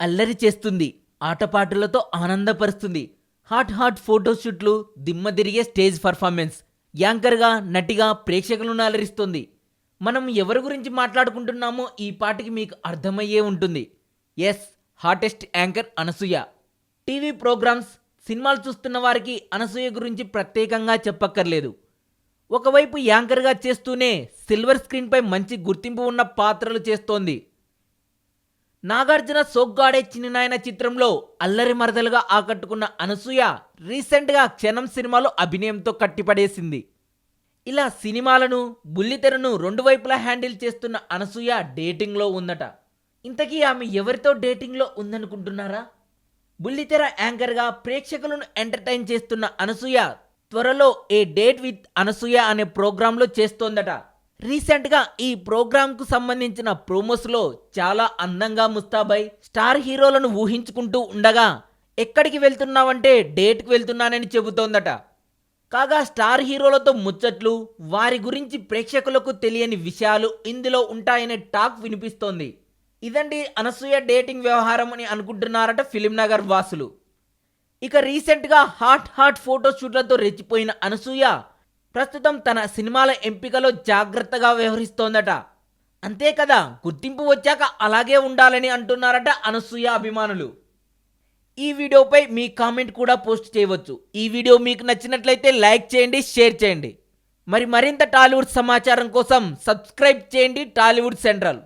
అల్లరి చేస్తుంది, ఆటపాటలతో ఆనందపరుస్తుంది. హాట్ ఫోటోషూట్లు, దిమ్మ తిరిగే స్టేజ్ పర్ఫార్మెన్స్, యాంకర్గా నటిగా ప్రేక్షకులను అలరిస్తుంది. మనం ఎవరి గురించి మాట్లాడుకుంటున్నామో ఈ పాటికి మీకు అర్థమయ్యే ఉంటుంది. Yes, hottest anchor Anasuya. TV programs, సినిమాలు చూస్తున్న వారికి అనసూయ గురించి ప్రత్యేకంగా చెప్పక్కర్లేదు. ఒకవైపు యాంకర్గా చేస్తూనే సిల్వర్ స్క్రీన్పై మంచి గుర్తింపు ఉన్న పాత్రలు చేస్తోంది. నాగార్జున సోగ్గాడే చిన్ననాయన చిత్రంలో అల్లరి మరదలుగా ఆకట్టుకున్న అనసూయ రీసెంట్గా క్షణం సినిమాలో అభినయంతో కట్టిపడేసింది. ఇలా సినిమాలను, బుల్లితెరను రెండు వైపులా హ్యాండిల్ చేస్తున్న అనసూయ డేటింగ్లో ఉందట. ఇంతకీ ఆమె ఎవరితో డేటింగ్లో ఉందనుకుంటున్నారా? బుల్లితెర యాంకర్గా ప్రేక్షకులను ఎంటర్టైన్ చేస్తున్న అనసూయ త్వరలో ఏ డేట్ విత్ అనసూయ అనే ప్రోగ్రాంలో చేస్తోందట. రీసెంట్గా ఈ ప్రోగ్రాంకు సంబంధించిన ప్రోమోస్లో చాలా అందంగా ముస్తాబై స్టార్ హీరోలను ఊహించుకుంటూ ఉండగా ఎక్కడికి వెళ్తున్నావంటే డేట్కి వెళ్తున్నానని చెబుతోందట. కాగా స్టార్ హీరోలతో ముచ్చట్లు, వారి గురించి ప్రేక్షకులకు తెలియని విషయాలు ఇందులో ఉంటాయనే టాక్ వినిపిస్తోంది. ఇదండి అనసూయ డేటింగ్ వ్యవహారం అని అనుకుంటున్నారట ఫిలిం నగర్ వాసులు. ఇక రీసెంట్గా హాట్ ఫోటోషూట్లతో రెచ్చిపోయిన అనసూయ ప్రస్తుతం తన సినిమాల ఎంపికలో జాగ్రత్తగా వ్యవహరిస్తోందట. అంతే కదా, గుర్తింపు వచ్చాక అలాగే ఉండాలని అంటున్నారట అనసూయ అభిమానులు. ఈ వీడియోపై మీ కామెంట్ కూడా పోస్ట్ చేయవచ్చు. ఈ వీడియో మీకు నచ్చినట్లయితే లైక్ చేయండి, షేర్ చేయండి. మరింత టాలీవుడ్ సమాచారం కోసం సబ్స్క్రైబ్ చేయండి టాలీవుడ్ సెంట్రల్.